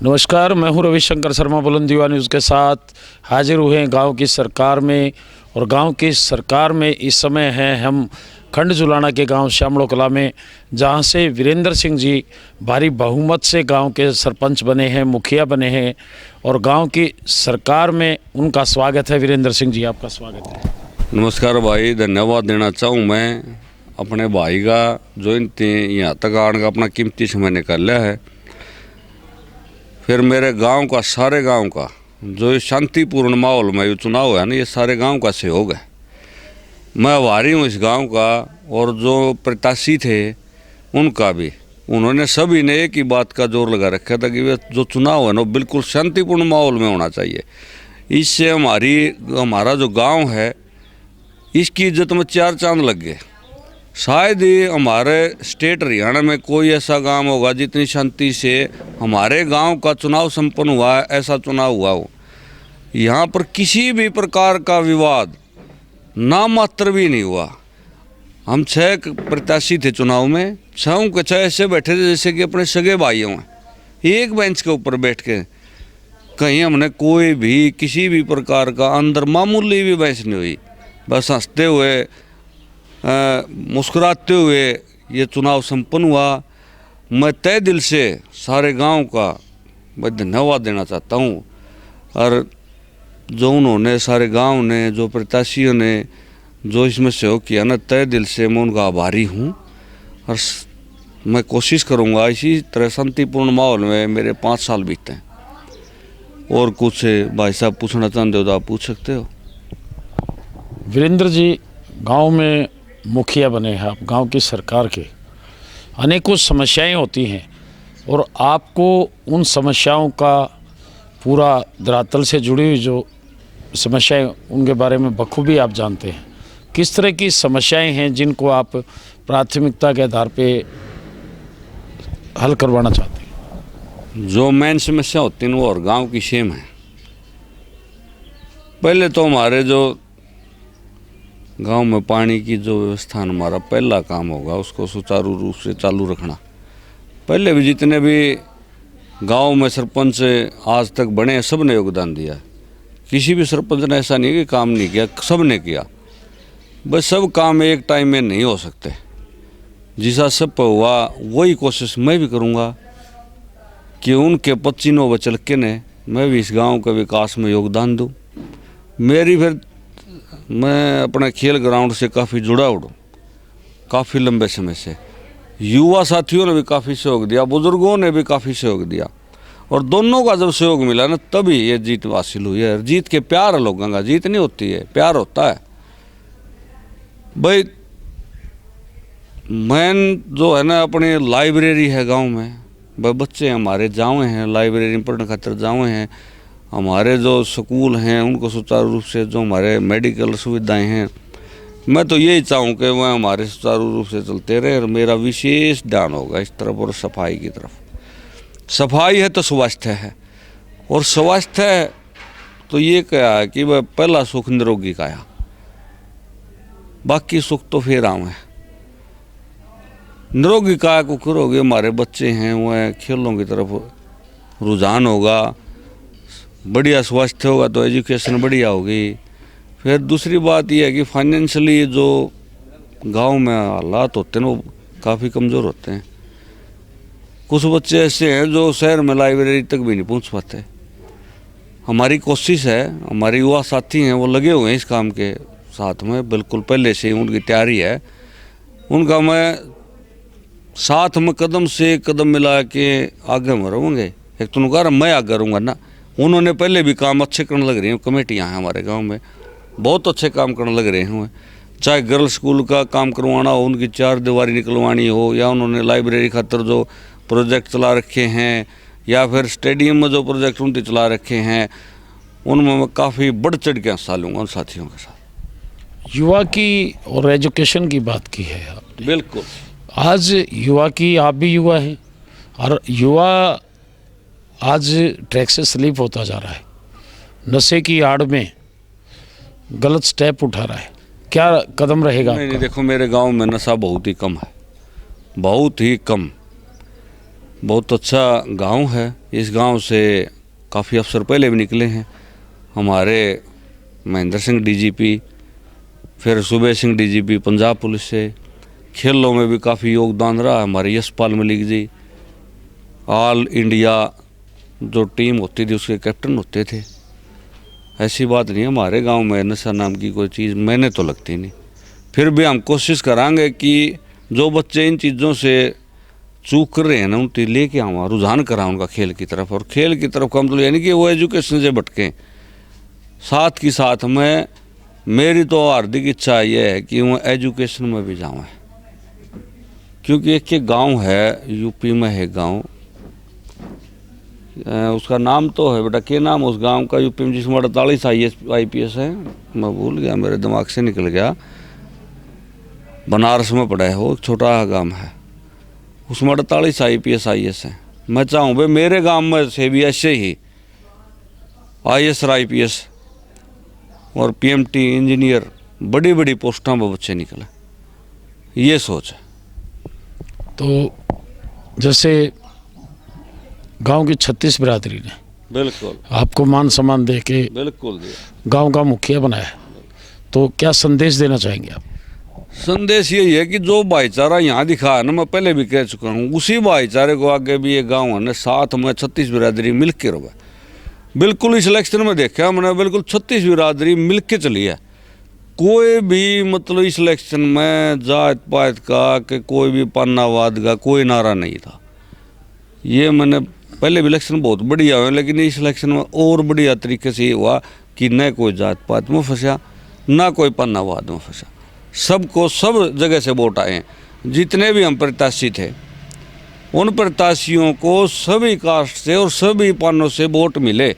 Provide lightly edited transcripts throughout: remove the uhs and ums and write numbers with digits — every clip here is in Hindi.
नमस्कार, मैं हूं रविशंकर शर्मा बुलंद युवा न्यूज़ के साथ हाजिर हुए हैं गांव की सरकार में। और गांव की सरकार में इस समय हैं हम खंड जुलाना के गांव श्यामलो कला में, जहां से वीरेंद्र सिंह जी भारी बहुमत से गांव के सरपंच बने हैं, मुखिया बने हैं। और गांव की सरकार में उनका स्वागत है। वीरेंद्र सिंह जी, आपका स्वागत है। नमस्कार भाई, धन्यवाद देना चाहूँ मैं अपने भाई का जो इनते यहाँ तक आने का अपना कीमती समय निकाला है। फिर मेरे गांव का, सारे गांव का जो ये शांतिपूर्ण माहौल में ये चुनाव है ना, ये सारे गांव का सहयोग है। मैं आभारी हूँ इस गांव का, और जो प्रत्याशी थे उनका भी। उन्होंने सभी ने एक ही बात का जोर लगा रखा था कि वे जो चुनाव है ना बिल्कुल शांतिपूर्ण माहौल में होना चाहिए। इससे हमारा जो गांव है इसकी इज्जत में चार चांद लग गए। शायद ही हमारे स्टेट हरियाणा में कोई ऐसा गांव होगा जितनी शांति से हमारे गांव का चुनाव संपन्न हुआ है, ऐसा चुनाव हुआ हो। यहाँ पर किसी भी प्रकार का विवाद नाम मात्र भी नहीं हुआ। हम 6 प्रत्याशी थे चुनाव में, 6 के 6 ऐसे बैठे थे जैसे कि अपने सगे भाइयों हैं, एक बेंच के ऊपर बैठ के। कहीं हमने कोई भी किसी भी प्रकार का अंदर मामूली भी बहस नहीं हुई। बस हंसते हुए मुस्कुराते हुए ये चुनाव संपन्न हुआ। मैं तय दिल से सारे गांव का मैं धन्यवाद देना चाहता हूं। और जो उन्होंने, सारे गांव ने, जो प्रत्याशियों ने जो इसमें सहयोग किया ना, तय दिल से मैं उनका आभारी हूं। और मैं कोशिश करूंगा इसी तरह शांतिपूर्ण माहौल में मेरे 5 साल बीतें। और कुछ भाई साहब पूछना चाहते हो तो आप पूछ सकते हो। वीरेंद्र जी, गांव में मुखिया बने हैं आप, गांव की सरकार के अनेकों समस्याएं होती हैं और आपको उन समस्याओं का पूरा धरातल से जुड़ी हुई जो समस्याएं, उनके बारे में बखूबी आप जानते हैं। किस तरह की समस्याएं हैं जिनको आप प्राथमिकता के आधार पे हल करवाना चाहते हैं? जो मेन समस्या होती है वो और गांव की सेम है। पहले तो हमारे जो गांव में पानी की जो व्यवस्था, हमारा पहला काम होगा उसको सुचारू रूप से चालू रखना। पहले भी जितने भी गांव में सरपंच आज तक बने, सब ने योगदान दिया। किसी भी सरपंच ने ऐसा नहीं कि काम नहीं किया, सब ने किया। बस सब काम एक टाइम में नहीं हो सकते। जिसा सब पर हुआ वही कोशिश मैं भी करूँगा कि उनके पच्चीनों बचल के ने मैं भी इस गाँव के विकास में योगदान दूँ। मैं अपने खेल ग्राउंड से काफ़ी जुड़ा हूँ, काफ़ी लंबे समय से। युवा साथियों ने भी काफ़ी सहयोग दिया, बुजुर्गों ने भी काफ़ी सहयोग दिया। और दोनों का जब सहयोग मिला ना, तभी ये जीत हासिल हुई है। जीत के प्यार है लोगों का, जीत नहीं होती है, प्यार होता है। भाई मैन जो है ना, अपनी लाइब्रेरी है गाँव में। भाई बच्चे हमारे जावे हैं लाइब्रेरी में पढ़ने खातिर, जावे हैं। हमारे जो स्कूल हैं उनको सुचारू रूप से, जो हमारे मेडिकल सुविधाएं हैं, मैं तो यही चाहूँ कि वह हमारे सुचारू रूप से चलते रहे। और मेरा विशेष ध्यान होगा इस तरफ और सफाई की तरफ। सफाई है तो स्वास्थ्य है, और स्वास्थ्य है तो ये क्या है कि वह पहला सुख निरोगी काया, बाकी सुख तो फिर आम है। निरोगी काया को करोगे, हमारे बच्चे हैं वह खेलों की तरफ रुझान होगा, बढ़िया स्वास्थ्य होगा तो एजुकेशन बढ़िया होगी। फिर दूसरी बात यह है कि फाइनेंशियली जो गांव में हालात होते हैं वो काफ़ी कमज़ोर होते हैं। कुछ बच्चे ऐसे हैं जो शहर में लाइब्रेरी तक भी नहीं पहुंच पाते। हमारी कोशिश है, हमारे युवा साथी हैं वो लगे हुए हैं इस काम के साथ में, बिल्कुल पहले से ही उनकी तैयारी है। उनका मैं साथ में कदम से कदम मिला के आगे में रहूँगे। एक तो उनका मैं आगे रहूँगा ना, उन्होंने पहले भी काम अच्छे करने लग रहे हैं। कमेटियाँ हैं हमारे गांव में, बहुत अच्छे काम करने लग रहे हैं। चाहे गर्ल्स स्कूल का काम करवाना हो, उनकी 4 दीवारी निकलवानी हो, या उन्होंने लाइब्रेरी खातर जो प्रोजेक्ट चला रखे हैं, या फिर स्टेडियम में जो प्रोजेक्ट उनके चला रखे हैं, उनमें मैं काफ़ी बढ़ चढ़ के हिस्सा लूँगा उन साथियों के साथ। युवा की और एजुकेशन की बात की है आपने। बिल्कुल। आज युवा की, आप भी युवा हैं, और युवा आज ट्रैक से स्लिप होता जा रहा है, नशे की आड़ में गलत स्टेप उठा रहा है। क्या कदम रहेगा? नहीं, देखो मेरे गांव में नशा बहुत ही कम है, बहुत ही कम। बहुत अच्छा गांव है। इस गांव से काफ़ी अफसर पहले भी निकले हैं, हमारे महेंद्र सिंह डीजीपी, फिर सुबह सिंह डीजीपी पंजाब पुलिस से। खेलों में भी काफ़ी योगदान रहा हमारे यशपाल मलिक जी, ऑल इंडिया जो टीम होती थी उसके कैप्टन होते थे। ऐसी बात नहीं, हमारे गांव में नशा नाम की कोई चीज़ मैंने तो लगती नहीं। फिर भी हम कोशिश करांगे कि जो बच्चे इन चीज़ों से चूक कर रहे हैं ना, उनकी लेके हम रुझान कराएं उनका खेल की तरफ। और खेल की तरफ का मतलब यानी कि वो एजुकेशन से भटकें, साथ ही साथ में मेरी तो हार्दिक इच्छा ये है कि वो एजुकेशन में भी जाऊँ, क्योंकि एक गांव है यूपी में है गांव, उसका नाम तो है बेटा, क्या नाम उस गांव का यूपी में जिसमें 48 IPS है, मैं भूल गया, मेरे दिमाग से निकल गया। बनारस में पड़ा है, वो एक छोटा गांव है, उसमें 48 IPS है। मैं चाहूँ भाई मेरे गांव में से भी ऐसे ही IS और IPS और PMT इंजीनियर बड़ी बड़ी पोस्टों पर बच्चे निकले, ये सोच है। तो जैसे गांव की 36 बिरादरी ने बिल्कुल आपको मान सम्मान दे के बिल्कुल दिया, गांव का मुखिया बनाया, तो क्या संदेश देना चाहेंगे आप? संदेश यही है कि जो भाईचारा यहाँ दिखा है ना, मैं पहले भी कह चुका हूँ, उसी भाईचारे को आगे भी ये गांव है ना, साथ में 36 बिरादरी मिल के रहे। बिल्कुल इस इलेक्शन में देखा मैंने, बिल्कुल 36 बिरादरी मिल के चली है। कोई भी मतलब इस इलेक्शन में जात पात का कि कोई भी पन्नावाद का कोई नारा नहीं था। ये मैंने पहले भी इलेक्शन बहुत बढ़िया हुए, लेकिन इस इलेक्शन में और बढ़िया तरीके से ये हुआ कि न कोई जात पात में फंसा, ना कोई पन्नावाद में फंसा, सबको सब जगह से वोट आए हैं। जितने भी हम प्रत्याशी थे उन प्रत्याशियों को सभी कास्ट से और सभी पानों से वोट मिले।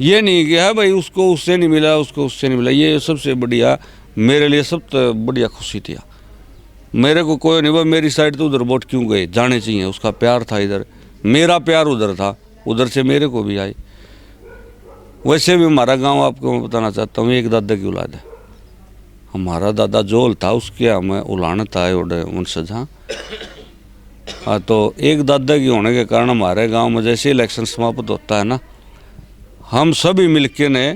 ये नहीं कि है भाई उसको उससे नहीं मिला, उसको उससे नहीं मिला। ये सबसे बढ़िया मेरे लिए सबसे बढ़िया खुशी थी। मेरे को कोई नहीं, भाई मेरी साइड तो उधर वोट क्यों गए, जाने चाहिए, उसका प्यार था इधर, मेरा प्यार उधर था, उधर से मेरे को भी आई। वैसे भी हमारा गांव आपको मैं बताना चाहता हूँ, एक दादा की औलाद है। हमारा दादा जोल था, उसके हमें उलानत आए वंशज। हाँ, तो एक दादा की होने के कारण हमारे गांव में जैसे इलेक्शन समाप्त होता है ना, हम सभी मिलके ने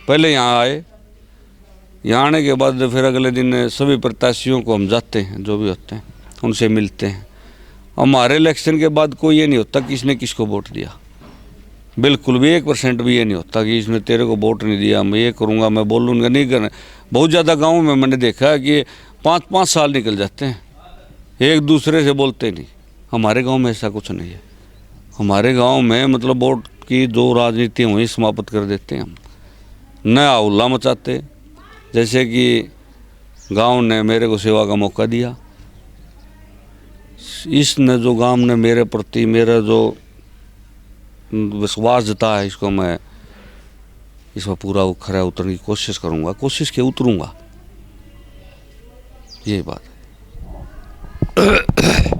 पहले यहाँ आए। यहाँ आने के बाद फिर अगले दिन सभी प्रत्याशियों को हम जाते हैं, जो भी होते हैं उनसे मिलते हैं। हमारे इलेक्शन के बाद कोई ये नहीं होता कि इसने किसको वोट दिया, बिल्कुल भी 1% भी ये नहीं होता कि इसने तेरे को वोट नहीं दिया, मैं ये करूँगा, मैं बोलूँगा, नहीं करना। बहुत ज़्यादा गाँव में मैंने देखा है कि 5-5 साल निकल जाते हैं, एक दूसरे से बोलते नहीं। हमारे गांव में ऐसा कुछ नहीं है। हमारे गांव में मतलब वोट की जो राजनीति हुई समाप्त कर देते हैं हम, नया उल्ला मचाते। जैसे कि गांव ने मेरे को सेवा का मौका दिया, इसने जो गांव ने मेरे प्रति मेरा जो विश्वास जताया है, इसको मैं इस पर पूरा खरा उतरने की कोशिश करूँगा, कोशिश के उतरूँगा, यही बात है।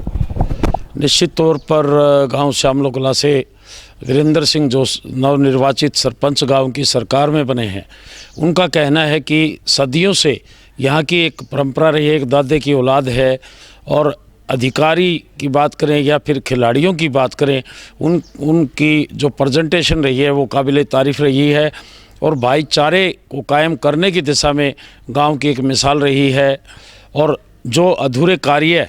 निश्चित तौर पर गांव श्यामलो कला से वीरेंद्र सिंह जो नवनिर्वाचित सरपंच गांव की सरकार में बने हैं, उनका कहना है कि सदियों से यहाँ की एक परंपरा रही है, एक दादे की औलाद है, और अधिकारी की बात करें या फिर खिलाड़ियों की बात करें, उनकी जो प्रेजेंटेशन रही है वो काबिल तारीफ़ रही है, और भाईचारे को कायम करने की दिशा में गांव की एक मिसाल रही है। और जो अधूरे कार्य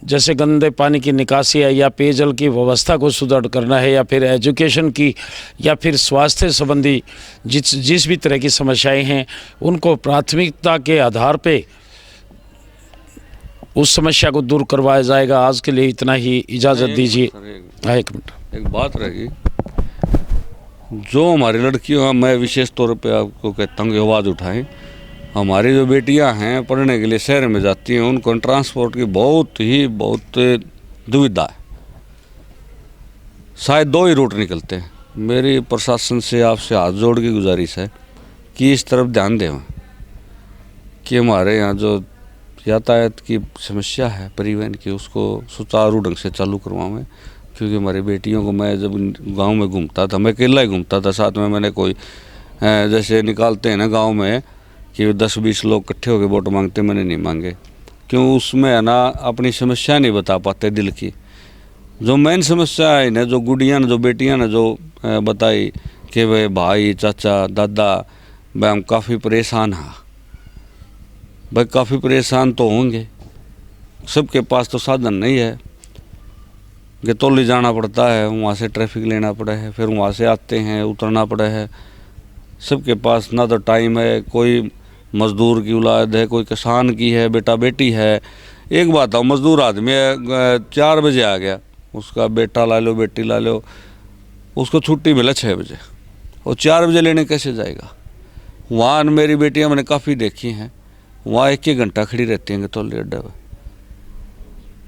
जैसे गंदे पानी की निकासी है, या पेयजल की व्यवस्था को सुदृढ़ करना है, या फिर एजुकेशन की, या फिर स्वास्थ्य संबंधी जिस भी तरह की समस्याएं हैं, उनको प्राथमिकता के आधार पे उस समस्या को दूर करवाया जाएगा। आज के लिए इतना ही, इजाज़त दीजिए। हाँ, एक मिनट। एक बात रहेगी, जो हमारी लड़कियों, मैं विशेष तौर पे आपको कहता हूँ कि आवाज़ उठाएं। हमारी जो बेटियां हैं पढ़ने के लिए शहर में जाती हैं, उनको ट्रांसपोर्ट की बहुत दुविधा है। शायद 2 ही रूट निकलते हैं। मेरी प्रशासन से आपसे हाथ जोड़ की गुजारिश है कि इस तरफ ध्यान दें कि हमारे यहाँ जो यातायात की समस्या है परिवहन की, उसको सुचारू ढंग से चालू करवाएं। क्योंकि हमारी बेटियों को, मैं जब गांव में घूमता था, मैं अकेला ही घूमता था, साथ में मैंने कोई जैसे निकालते हैं ना गांव में कि 10-20 लोग इकट्ठे होकर वोट मांगते, मैंने नहीं मांगे। क्यों? उसमें है ना अपनी समस्या नहीं बता पाते दिल की। जो मेन समस्या है ना, जो गुड़िया ने, जो बेटियां ने जो बताई कि वे भाई चाचा दादा भाई हम काफ़ी परेशान हैं। भाई काफ़ी परेशान तो होंगे, सबके पास तो साधन नहीं है। गतौली जाना पड़ता है, वहाँ से ट्रैफिक लेना पड़ा है, फिर वहाँ से आते हैं उतरना पड़ा है। सबके पास ना तो टाइम है, कोई मज़दूर की औलाद है, कोई किसान की है, बेटा बेटी है। एक बात है, मज़दूर आदमी है, 4 बजे आ गया, उसका बेटा ला लो बेटी ला लो, उसको छुट्टी मिला 6 बजे, और 4 बजे लेने कैसे जाएगा। वहाँ मेरी बेटियाँ मैंने काफ़ी देखी हैं, वहाँ 1-1 घंटा खड़ी रहती हैं गतौली अड्डे पर।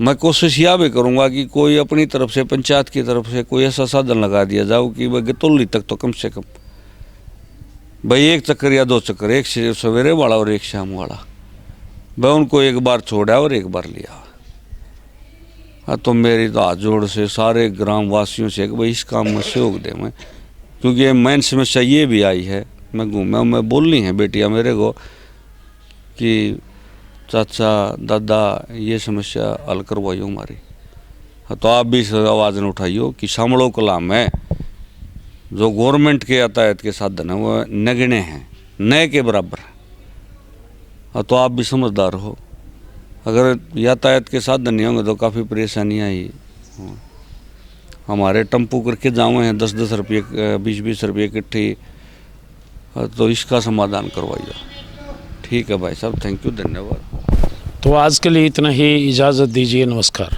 मैं कोशिश यह भी करूँगा कि कोई अपनी तरफ से, पंचायत की तरफ से कोई ऐसा साधन लगा दिया जाओ कि वह गतौली तक तो कम से कम भाई 1 चक्कर या 2 चक्कर, एक सवेरे वाला और एक शाम वाला, वह उनको एक बार छोड़ा और एक बार लिया। हाँ, तो मेरी तो हाथ जोड़ से सारे ग्राम वासियों से कि भाई इस काम में सहयोग दें। मैं, क्योंकि मेन समस्या ये भी आई है, मैं घूमा, मैं बोलनी है बेटियाँ मेरे को कि चाचा दादा ये समस्या हल करवाइयो हमारी। हाँ, तो आप भी इस आवाज़ न उठाइयो कि शामलों कला में जो गवर्नमेंट के यातायात के साधन हैं वो नगण्य हैं, नए के बराबर। हाँ, तो आप भी समझदार हो, अगर यातायात के साधन नहीं होंगे तो काफ़ी परेशानियाँ ही। हमारे टम्पू करके जाओ हैं 10-10 रुपये 20-20 रुपये इकट्ठी। तो इसका समाधान करवाइए। ठीक है भाई साहब, थैंक यू, धन्यवाद। तो आज के लिए इतना ही, इजाज़त दीजिए, नमस्कार।